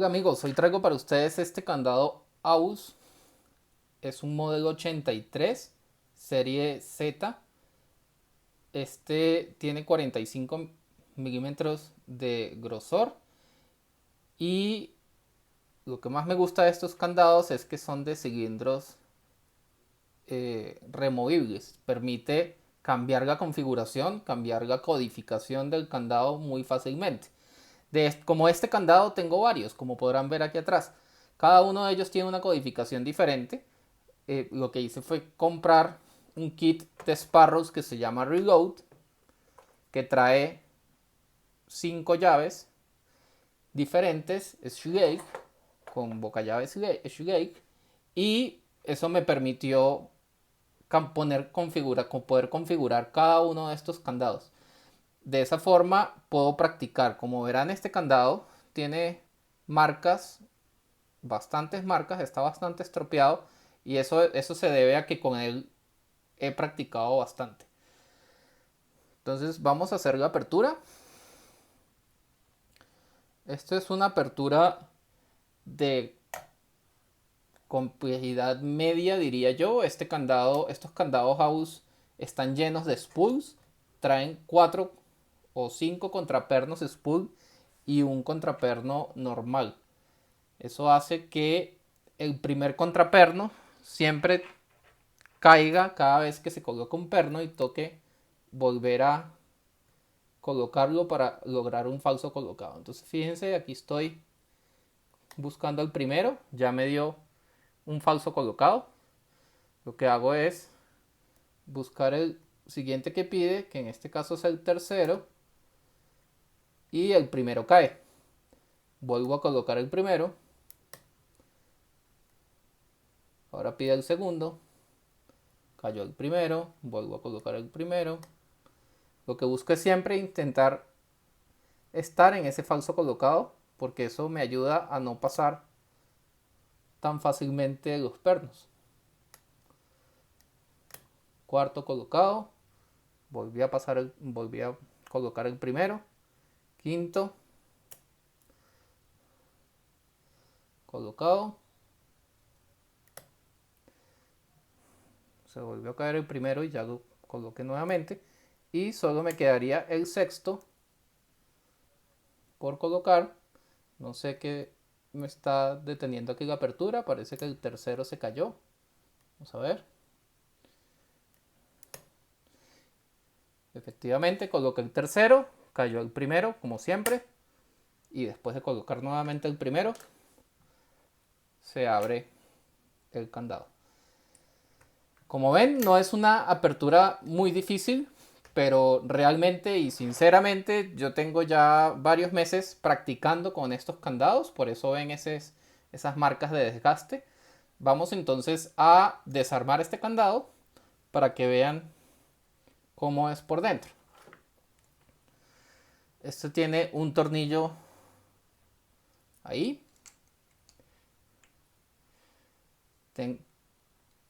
Hola amigos, hoy traigo para ustedes este candado AUS. Es un modelo 83, serie Z. Este tiene 45 milímetros de grosor y lo que más me gusta de estos candados es que son de cilindros removibles. Permite cambiar la configuración, cambiar la codificación del candado muy fácilmente. Como este candado tengo varios, como podrán ver aquí atrás. Cada uno de ellos tiene una codificación diferente. Lo que hice fue comprar un kit de Sparrows que se llama Reload, que trae 5 llaves diferentes, Shoegate, con boca llave Shoegate, y eso me permitió poder configurar cada uno de estos candados. De esa forma puedo practicar. Como verán, este candado tiene marcas, bastantes marcas, está bastante estropeado y eso se debe a que con él he practicado bastante. Entonces vamos a hacer la apertura. Esto es una apertura de complejidad media, diría yo. Estos candados house están llenos de spools. Traen 4 o 5 contrapernos spool y un contraperno normal. Eso hace que el primer contraperno siempre caiga cada vez que se coloca un perno y toque volver a colocarlo para lograr un falso colocado. Entonces fíjense, aquí estoy buscando el primero, ya me dio un falso colocado. Lo que hago es buscar el siguiente que pide, que en este caso es el tercero, y el primero cae. Vuelvo a colocar el primero, ahora pide el segundo, cayó el primero, vuelvo a colocar el primero. Lo que busco es siempre intentar estar en ese falso colocado, porque eso me ayuda a no pasar tan fácilmente los pernos. Cuarto colocado, volví a colocar el primero. Quinto colocado, se volvió a caer el primero y ya lo coloqué nuevamente. Y solo me quedaría el sexto por colocar. No sé qué me está deteniendo aquí la apertura. Parece que el tercero se cayó. Vamos a ver. Efectivamente, coloqué el tercero. Cayó el primero, como siempre. Y después de colocar nuevamente el primero, se abre el candado. Como ven, no es una apertura muy difícil, pero realmente y sinceramente yo tengo ya varios meses practicando con estos candados, por eso ven esas marcas de desgaste. Vamos entonces a desarmar este candado para que vean cómo es por dentro. Este tiene un tornillo ahí.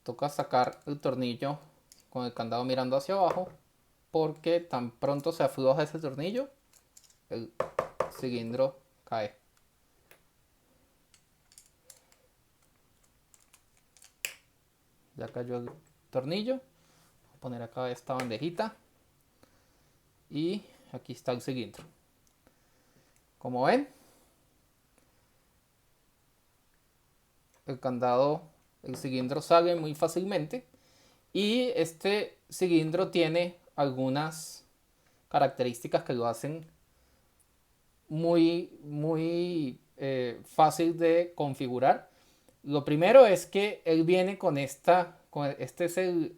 Toca sacar el tornillo con el candado mirando hacia abajo, porque tan pronto se afloja ese tornillo, el cilindro cae. Ya cayó el tornillo. Voy a poner acá esta bandejita y aquí está el cilindro. Como ven, el cilindro sale muy fácilmente y este cilindro tiene algunas características que lo hacen fácil de configurar. Lo primero es que él viene este es el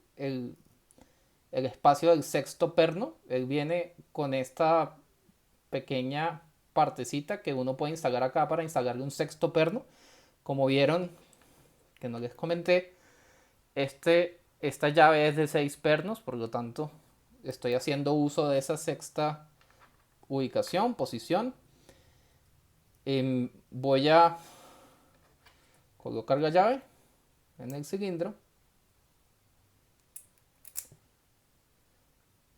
espacio del sexto perno. Él viene con esta pequeña partecita que uno puede instalar acá para instalarle un sexto perno. Como vieron, que no les comenté, esta llave es de 6 pernos, por lo tanto estoy haciendo uso de esa sexta posición. Voy a colocar la llave en el cilindro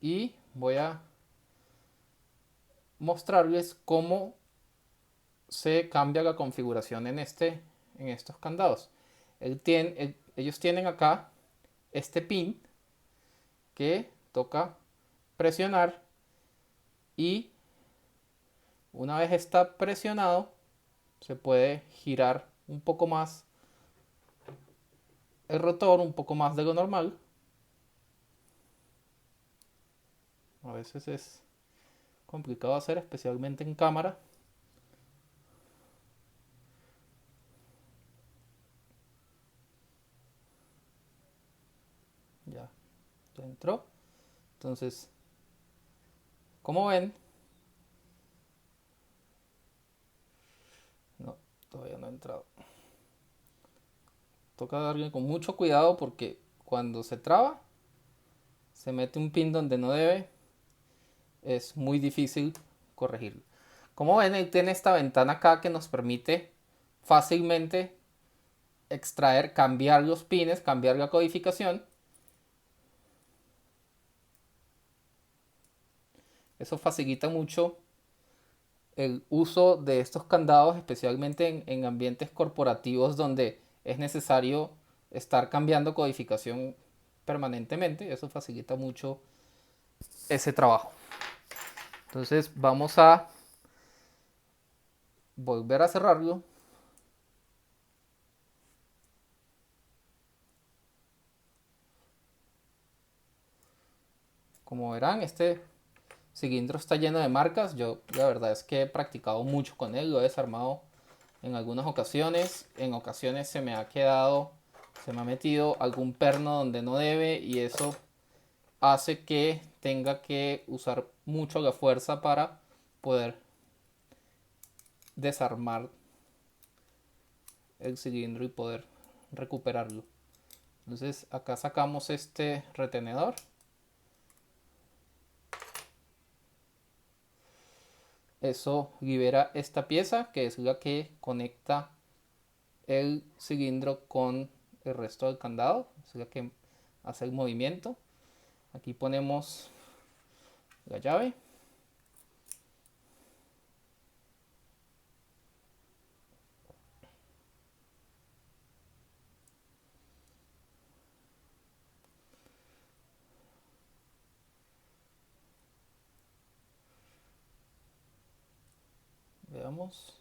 y voy a mostrarles cómo se cambia la configuración en estos candados. Ellos tienen acá este pin que toca presionar, y una vez está presionado se puede girar un poco más el rotor, un poco más de lo normal. A veces es complicado hacer, especialmente en cámara. Ya entró. Entonces, como ven, no, todavía no ha entrado. Toca darle con mucho cuidado porque cuando se traba, se mete un pin donde no debe, es muy difícil corregirlo. Como ven, él tiene esta ventana acá que nos permite fácilmente extraer, cambiar los pines, cambiar la codificación. Eso facilita mucho el uso de estos candados, especialmente en ambientes corporativos donde es necesario estar cambiando codificación permanentemente. Eso facilita mucho ese trabajo. Entonces vamos a volver a cerrarlo. Como verán, este cilindro está lleno de marcas. Yo la verdad es que he practicado mucho con él, lo he desarmado en algunas ocasiones. En ocasiones se me ha metido algún perno donde no debe, y eso hace que tenga que usar mucho la fuerza para poder desarmar el cilindro y poder recuperarlo. Entonces acá sacamos este retenedor. Eso libera esta pieza, que es la que conecta el cilindro con el resto del candado, es la que hace el movimiento. Aquí ponemos la llave. Veamos.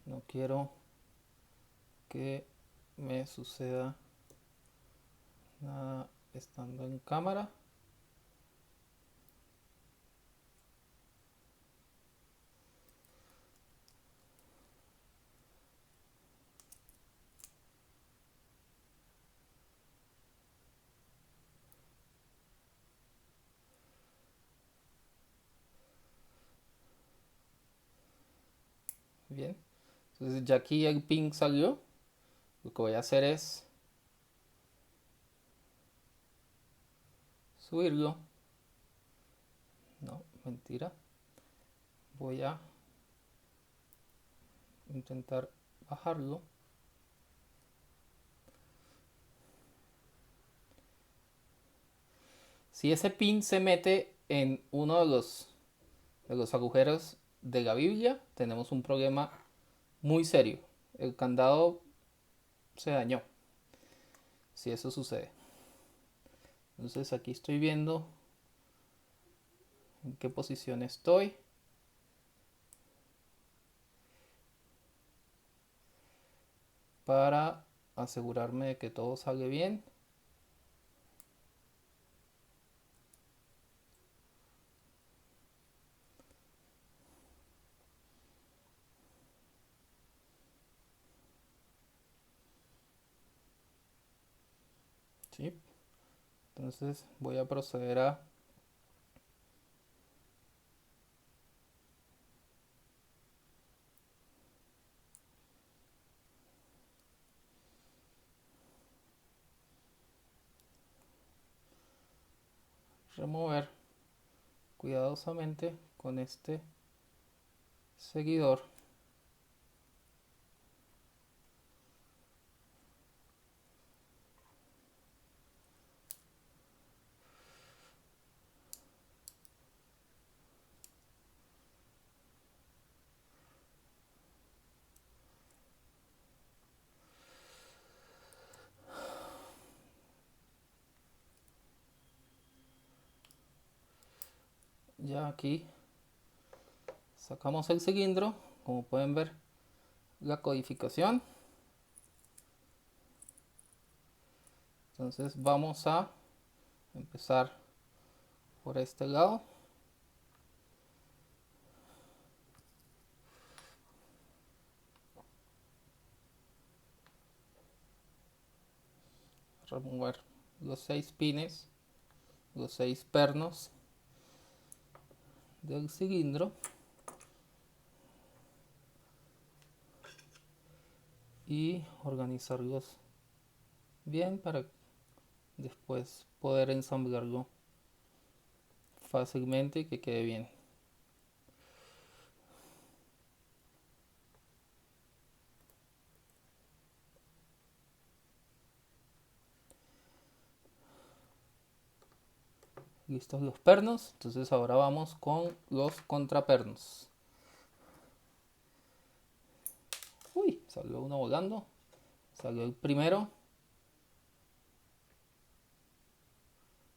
No quiero que me suceda nada estando en cámara. Bien, entonces ya aquí el pin salió. Lo que voy a hacer es subirlo. No, mentira. Voy a intentar bajarlo. Si ese pin se mete en uno de los agujeros de la Biblia, tenemos un problema muy serio. El candado se dañó si eso sucede. Entonces aquí estoy viendo en qué posición estoy. Para asegurarme de que todo sale bien. ¿Sí? Entonces voy a proceder a remover cuidadosamente con este seguidor Ya aquí sacamos el cilindro, como pueden ver la codificación. Entonces vamos a empezar por este lado. Remover los 6 pines, los 6 pernos del cilindro. Y organizarlos bien para después poder ensamblarlo fácilmente y que quede bien. Listos los pernos, entonces ahora vamos con los contrapernos. Uy, salió uno volando. Salió el primero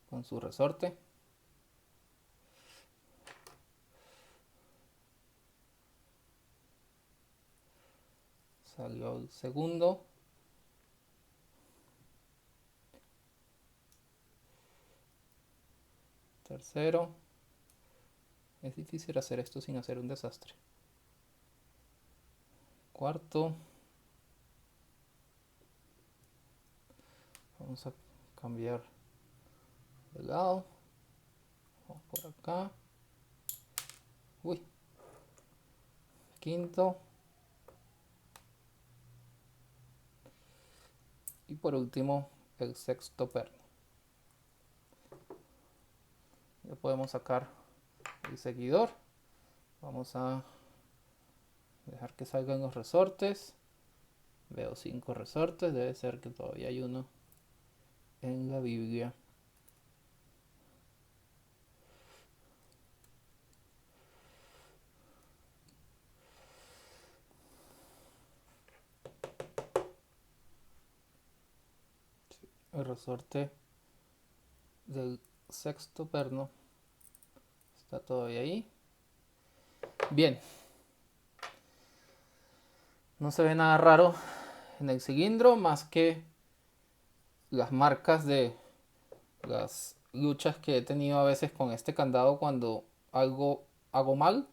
con su resorte. Salió el segundo. Tercero. Es difícil hacer esto sin hacer un desastre. Cuarto. Vamos a cambiar de lado. Vamos por acá. Uy. Quinto. Y por último, el sexto perno. Ya podemos sacar el seguidor. Vamos a dejar que salgan los resortes. Veo 5 resortes, debe ser que todavía hay uno en la Biblia. El resorte del sexto perno está todavía ahí. Bien, no se ve nada raro en el cilindro más que las marcas de las luchas que he tenido a veces con este candado cuando algo hago mal.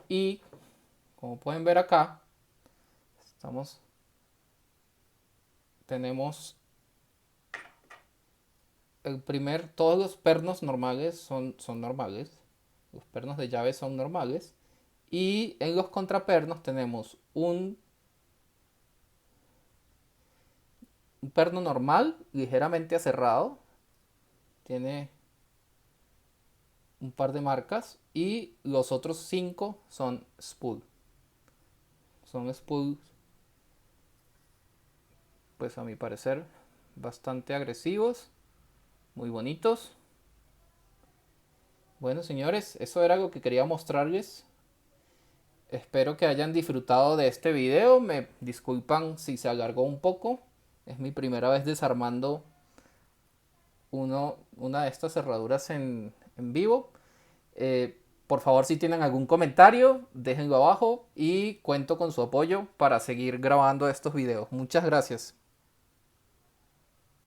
Y como pueden ver acá, tenemos todos los pernos normales son normales, los pernos de llave son normales, y en los contrapernos tenemos un perno normal, ligeramente aserrado, tiene un par de marcas, y los otros 5 son spool. Son spools, pues a mi parecer, bastante agresivos, muy bonitos. Bueno, señores, eso era lo que quería mostrarles. Espero que hayan disfrutado de este video. Me disculpan si se alargó un poco. Es mi primera vez desarmando una de estas cerraduras en vivo. Por favor, si tienen algún comentario, déjenlo abajo y cuento con su apoyo para seguir grabando estos videos. Muchas gracias.